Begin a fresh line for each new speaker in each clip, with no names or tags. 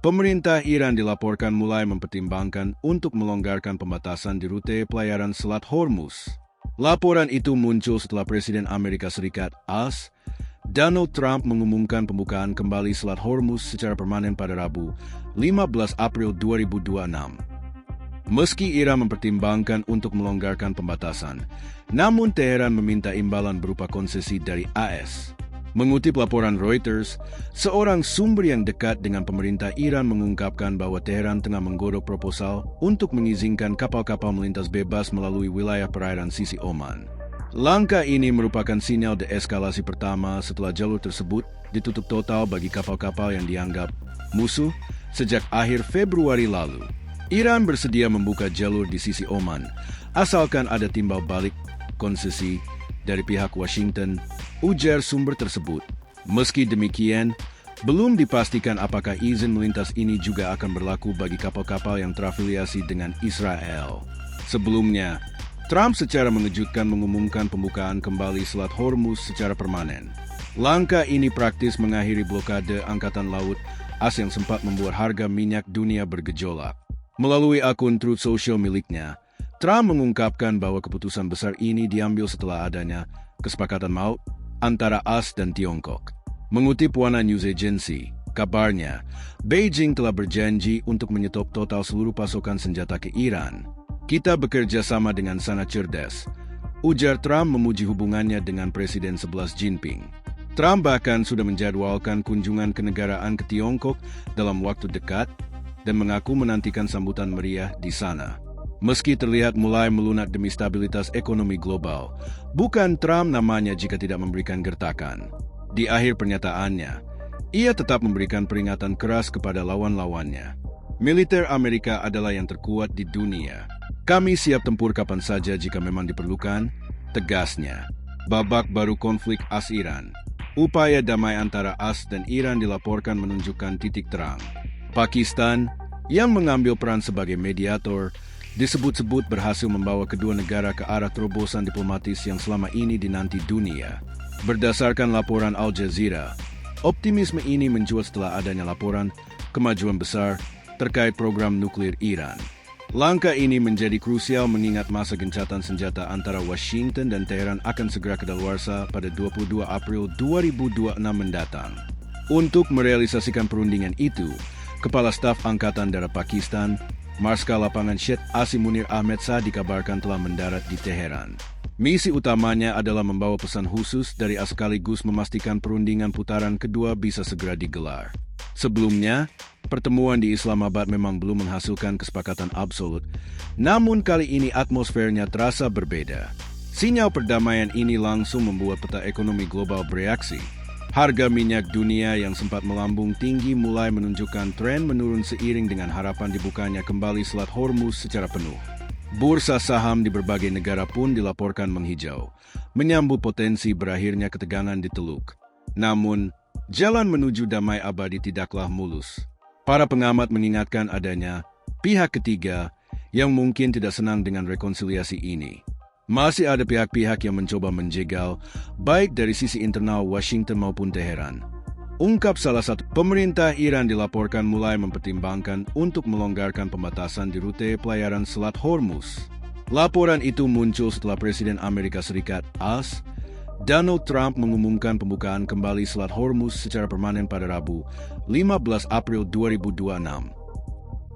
pemerintah Iran dilaporkan mulai mempertimbangkan untuk melonggarkan pembatasan di rute pelayaran Selat Hormuz. Laporan itu muncul setelah Presiden Amerika Serikat AS, Donald Trump mengumumkan pembukaan kembali Selat Hormuz secara permanen pada Rabu, 15 April 2026. Meski Iran mempertimbangkan untuk melonggarkan pembatasan, namun Teheran meminta imbalan berupa konsesi dari AS. Mengutip laporan Reuters, seorang sumber yang dekat dengan pemerintah Iran mengungkapkan bahwa Teheran tengah menggodok proposal untuk mengizinkan kapal-kapal melintas bebas melalui wilayah perairan sisi Oman. Langkah ini merupakan sinyal deeskalasi pertama setelah jalur tersebut ditutup total bagi kapal-kapal yang dianggap musuh sejak akhir Februari lalu. Iran bersedia membuka jalur di sisi Oman, asalkan ada timbal balik konsesi dari pihak Washington, ujar sumber tersebut. Meski demikian, belum dipastikan apakah izin melintas ini juga akan berlaku bagi kapal-kapal yang terafiliasi dengan Israel. Sebelumnya, Trump secara mengejutkan mengumumkan pembukaan kembali Selat Hormuz secara permanen. Langkah ini praktis mengakhiri blokade Angkatan Laut AS yang sempat membuat harga minyak dunia bergejolak. Melalui akun Truth Social miliknya, Trump mengungkapkan bahwa keputusan besar ini diambil setelah adanya kesepakatan maut antara AS dan Tiongkok. Mengutip Wana News Agency, kabarnya, Beijing telah berjanji untuk menyetop total seluruh pasokan senjata ke Iran. Kita bekerja sama dengan sangat cerdas, ujar Trump memuji hubungannya dengan Presiden 11 Jinping. Trump bahkan sudah menjadwalkan kunjungan kenegaraan ke Tiongkok dalam waktu dekat dan mengaku menantikan sambutan meriah di sana. Meski terlihat mulai melunak demi stabilitas ekonomi global, bukan Trump namanya jika tidak memberikan gertakan. Di akhir pernyataannya, ia tetap memberikan peringatan keras kepada lawan-lawannya. Militer Amerika adalah yang terkuat di dunia. Kami siap tempur kapan saja jika memang diperlukan, tegasnya. Babak baru konflik AS-Iran. Upaya damai antara AS dan Iran dilaporkan menunjukkan titik terang. Pakistan, yang mengambil peran sebagai mediator, disebut-sebut berhasil membawa kedua negara ke arah terobosan diplomatis yang selama ini dinanti dunia. Berdasarkan laporan Al Jazeera, optimisme ini mencuat setelah adanya laporan kemajuan besar terkait program nuklir Iran. Langkah ini menjadi krusial mengingat masa gencatan senjata antara Washington dan Teheran akan segera kadaluarsa pada 22 April 2026 mendatang. Untuk merealisasikan perundingan itu, Kepala Staf Angkatan Darat Pakistan, Marskal Lapangan Syed Asim Munir Ahmed Shah dikabarkan telah mendarat di Teheran. Misi utamanya adalah membawa pesan khusus dari AS sekaligus memastikan perundingan putaran kedua bisa segera digelar. Sebelumnya, pertemuan di Islamabad memang belum menghasilkan kesepakatan absolut, namun kali ini atmosfernya terasa berbeda. Sinyal perdamaian ini langsung membuat peta ekonomi global bereaksi. Harga minyak dunia yang sempat melambung tinggi mulai menunjukkan tren menurun seiring dengan harapan dibukanya kembali Selat Hormuz secara penuh. Bursa saham di berbagai negara pun dilaporkan menghijau, menyambut potensi berakhirnya ketegangan di Teluk. Namun, jalan menuju damai abadi tidaklah mulus. Para pengamat mengingatkan adanya pihak ketiga yang mungkin tidak senang dengan rekonsiliasi ini. Masih ada pihak-pihak yang mencoba menjegal, baik dari sisi internal Washington maupun Teheran. Ungkap salah satu, pemerintah Iran dilaporkan mulai mempertimbangkan untuk melonggarkan pembatasan di rute pelayaran Selat Hormuz. Laporan itu muncul setelah Presiden Amerika Serikat AS, Donald Trump mengumumkan pembukaan kembali Selat Hormuz secara permanen pada Rabu, 15 April 2026.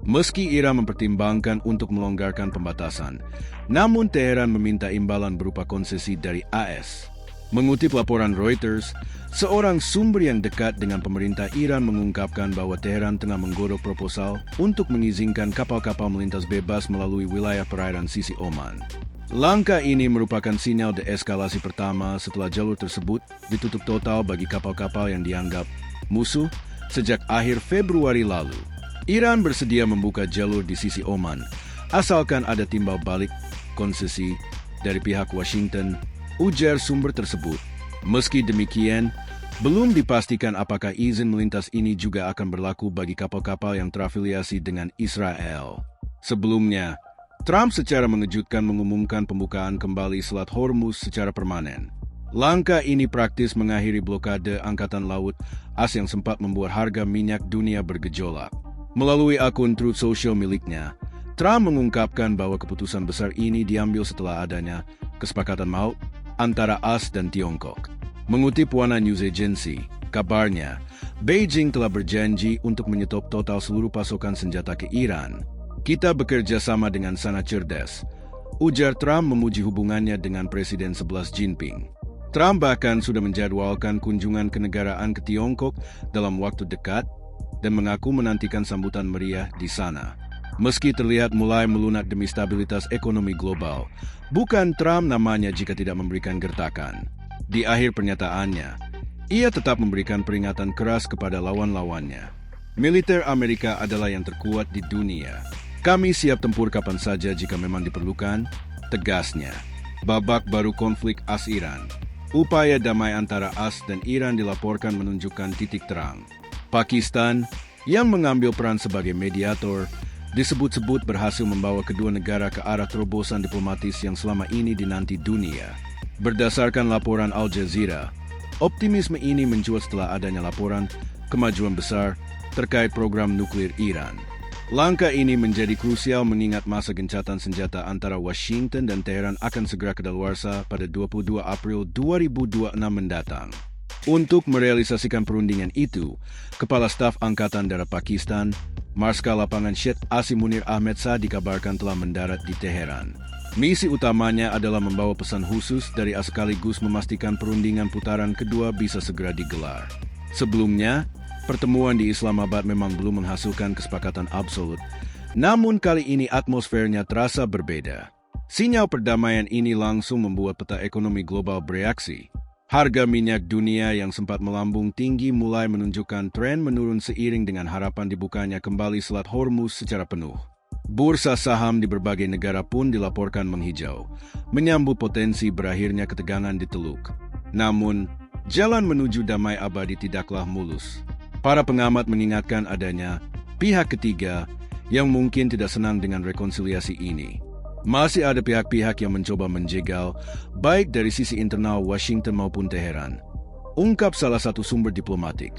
Meski Iran mempertimbangkan untuk melonggarkan pembatasan, namun Teheran meminta imbalan berupa konsesi dari AS. Mengutip laporan Reuters, seorang sumber yang dekat dengan pemerintah Iran mengungkapkan bahwa Teheran tengah menggodok proposal untuk mengizinkan kapal-kapal melintas bebas melalui wilayah perairan sisi Oman. Langkah ini merupakan sinyal deeskalasi pertama setelah jalur tersebut ditutup total bagi kapal-kapal yang dianggap musuh sejak akhir Februari lalu. Iran bersedia membuka jalur di sisi Oman, asalkan ada timbal balik konsesi dari pihak Washington, ujar sumber tersebut. Meski demikian, belum dipastikan apakah izin melintas ini juga akan berlaku bagi kapal-kapal yang terafiliasi dengan Israel. Sebelumnya, Trump secara mengejutkan mengumumkan pembukaan kembali Selat Hormuz secara permanen. Langkah ini praktis mengakhiri blokade Angkatan Laut AS yang sempat membuat harga minyak dunia bergejolak. Melalui akun Truth Social miliknya, Trump mengungkapkan bahwa keputusan besar ini diambil setelah adanya kesepakatan maut antara AS dan Tiongkok. Mengutip Wana News Agency, kabarnya, Beijing telah berjanji untuk menyetop total seluruh pasokan senjata ke Iran. Kita bekerja sama dengan sangat cerdas, ujar Trump memuji hubungannya dengan Presiden 11 Jinping. Trump bahkan sudah menjadwalkan kunjungan kenegaraan ke Tiongkok dalam waktu dekat dan mengaku menantikan sambutan meriah di sana. Meski terlihat mulai melunak demi stabilitas ekonomi global, bukan Trump namanya jika tidak memberikan gertakan. Di akhir pernyataannya, ia tetap memberikan peringatan keras kepada lawan-lawannya. Militer Amerika adalah yang terkuat di dunia. Kami siap tempur kapan saja jika memang diperlukan, tegasnya. Babak baru konflik AS-Iran. Upaya damai antara AS dan Iran dilaporkan menunjukkan titik terang. Pakistan, yang mengambil peran sebagai mediator, disebut-sebut berhasil membawa kedua negara ke arah terobosan diplomatis yang selama ini dinanti dunia. Berdasarkan laporan Al Jazeera, optimisme ini mencuat setelah adanya laporan kemajuan besar terkait program nuklir Iran. Langkah ini menjadi krusial mengingat masa gencatan senjata antara Washington dan Teheran akan segera kadaluarsa pada 22 April 2026 mendatang. Untuk merealisasikan perundingan itu, Kepala Staf Angkatan Darat Pakistan, Marskal Lapangan Syed Asim Munir Ahmed Shah dikabarkan telah mendarat di Teheran. Misi utamanya adalah membawa pesan khusus dari AS sekaligus memastikan perundingan putaran kedua bisa segera digelar. Sebelumnya, pertemuan di Islamabad memang belum menghasilkan kesepakatan absolut, namun kali ini atmosfernya terasa berbeda. Sinyal perdamaian ini langsung membuat peta ekonomi global bereaksi. Harga minyak dunia yang sempat melambung tinggi mulai menunjukkan tren menurun seiring dengan harapan dibukanya kembali Selat Hormuz secara penuh. Bursa saham di berbagai negara pun dilaporkan menghijau, menyambut potensi berakhirnya ketegangan di Teluk. Namun, jalan menuju damai abadi tidaklah mulus. Para pengamat mengingatkan adanya pihak ketiga yang mungkin tidak senang dengan rekonsiliasi ini. Masih ada pihak-pihak yang mencoba menjegal, baik dari sisi internal Washington maupun Teheran. Ungkap salah satu sumber diplomatik.